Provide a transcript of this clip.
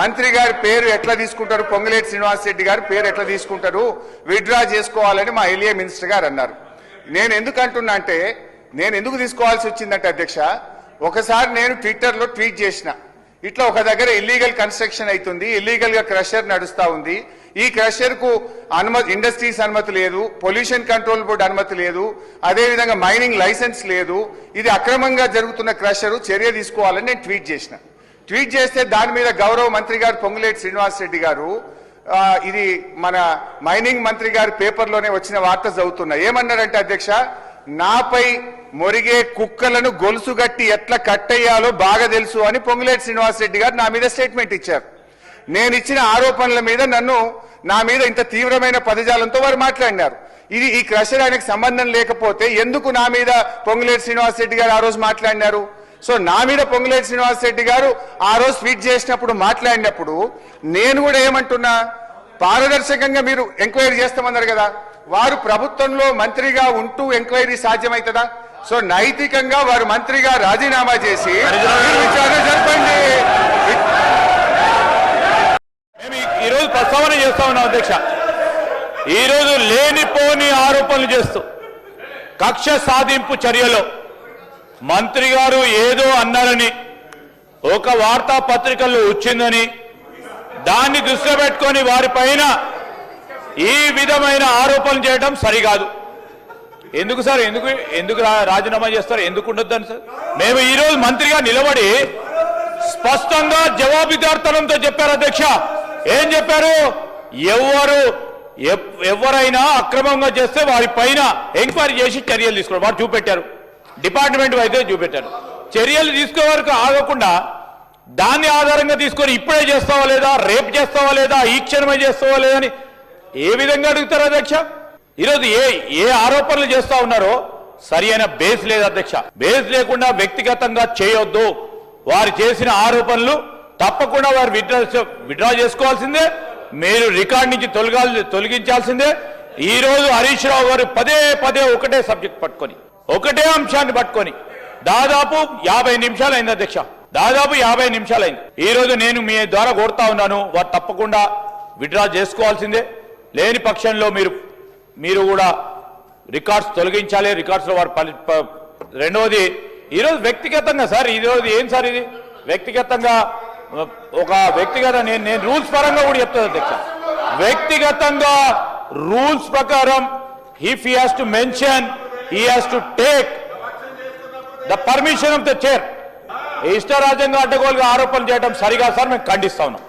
మంత్రి గారి పేరు ఎట్లా తీసుకుంటారు, పొంగులేటి శ్రీనివాస్ రెడ్డి గారి పేరు ఎట్లా తీసుకుంటారు, విత్డ్రా చేసుకోవాలని మా ఎల్ఏ మినిస్టర్ గారు అన్నారు. నేను ఎందుకు అంటున్నా అంటే, నేను ఎందుకు తీసుకోవాల్సి వచ్చిందంటే అధ్యక్ష, ఒకసారి నేను ట్విట్టర్లో ట్వీట్ చేసిన, ఇట్లా ఒక దగ్గర ఇల్లీగల్ కన్స్ట్రక్షన్ అవుతుంది, ఇల్లీగల్ గా క్రషర్ నడుస్తా ఉంది, ఈ క్రషర్ కు అనుమతి, ఇండస్ట్రీస్ అనుమతి లేదు, పొల్యూషన్ కంట్రోల్ బోర్డు అనుమతి లేదు, అదేవిధంగా మైనింగ్ లైసెన్స్ లేదు, ఇది అక్రమంగా జరుగుతున్న క్రషర్, చర్య తీసుకోవాలని నేను ట్వీట్ చేసిన. ట్వీట్ చేస్తే దాని మీద గౌరవ మంత్రి గారు పొంగులేటి శ్రీనివాస్ రెడ్డి గారు, ఇది మన మైనింగ్ మంత్రి గారి పేపర్లోనే వచ్చిన వార్త చదువుతున్నా, ఏమన్నారంటే అధ్యక్ష, నాపై మొరిగే కుక్కలను గొలుసుగట్టి ఎట్లా కట్టయ్యాలో బాగా తెలుసు అని పొంగులేటి శ్రీనివాస్ రెడ్డి గారు నా మీద స్టేట్మెంట్ ఇచ్చారు. నేను ఇచ్చిన ఆరోపణల మీద నా మీద ఇంత తీవ్రమైన పదజాలంతో వారు మాట్లాడినారు. ఈ క్రషర్ ఆయనకు సంబంధం లేకపోతే ఎందుకు నా మీద పొంగులేటి శ్రీనివాస్ రెడ్డి గారు ఆ రోజు మాట్లాడినారు? సో నా మీద పొంగులేటి శ్రీనివాస్ రెడ్డి గారు ఆ రోజు ట్వీట్ చేసినప్పుడు మాట్లాడినప్పుడు నేను కూడా ఏమంటున్నా, పారదర్శకంగా మీరు ఎంక్వైరీ చేస్తామన్నారు కదా, వారు ప్రభుత్వంలో మంత్రిగా ఉంటూ ఎంక్వైరీ సాధ్యమవుతుందా? సో నైతికంగా వారు మంత్రిగా రాజీనామా చేసి విచారణ జరపండి. మేము ఈరోజు ప్రస్తావన చేస్తా ఉన్నాం అధ్యక్ష. ఈరోజు లేనిపోని ఆరోపణలు చేస్తూ కక్ష సాధింపు చర్యలో మంత్రి గారు ఏదో అన్నారని, ఒక వార్తాపత్రికల్లో వచ్చిందని, దాన్ని దృష్టిలో పెట్టుకొని వారిపైన ఈ విధమైన ఆరోపణలు చేయడం సరికాదు. ఎందుకు సార్, ఎందుకు రాజీనామా చేస్తారు, ఎందుకు ఉండొద్దని సార్? మేము ఈరోజు మంత్రిగా నిలబడి స్పష్టంగా జవాబుదారితనంతో చెప్పారు అధ్యక్ష. ఏం చెప్పారు? ఎవరైనా అక్రమంగా చేస్తే వారి పైన ఎంక్వైరీ చేసి చర్యలు తీసుకోవాలి. వారు చూపెట్టారు, డిపార్ట్మెంట్ అయితే చూపెట్టారు. చర్యలు తీసుకో వరకు ఆగకుండా దాన్ని ఆధారంగా తీసుకొని ఇప్పుడే చేస్తావా లేదా, రేపు చేస్తావా లేదా, ఈ క్షణమే చేస్తావా లేదని ఏ విధంగా అడుగుతారు అధ్యక్ష? ఈరోజు ఏ ఆరోపణలు చేస్తా ఉన్నారో సరి అయిన బేస్ లేదు అధ్యక్ష. బేస్ లేకుండా వ్యక్తిగతంగా చేయొద్దు. వారు చేసిన ఆరోపణలు తప్పకుండా వారు విత్డ్రా చేసుకోవాల్సిందే, మీరు రికార్డు నుంచి తొలగించాల్సిందే. ఈ రోజు హరీష్ రావు గారు పదే ఒకటే సబ్జెక్ట్ పట్టుకొని, ఒకటే అంశాన్ని పట్టుకొని దాదాపు 50 నిమిషాలు అయింది అధ్యక్ష, దాదాపు 50 నిమిషాలు అయింది. ఈ రోజు నేను మీ ద్వారా కోరుతా ఉన్నాను, వారు తప్పకుండా విత్డ్రా చేసుకోవాల్సిందే. లేని పక్షంలో మీరు కూడా రికార్డ్స్ తొలగించాలి. రికార్డ్స్ లో వారు రెండవది, ఈరోజు వ్యక్తిగతంగా సార్, ఈరోజు ఏం సార్ ఇది వ్యక్తిగతంగా ఒక వ్యక్తిగత నేను రూల్స్ పరంగా కూడా చెప్తాను అధ్యక్ష. వ్యక్తిగతంగా రూల్స్ ప్రకారం if he has to mention, he has to take the permission of the chair. ఇష్టరాజ్యంగా అడ్డగోలుగా ఆరోపణలు చేయడం సరిగా సార్, మేము ఖండిస్తా ఉన్నాం.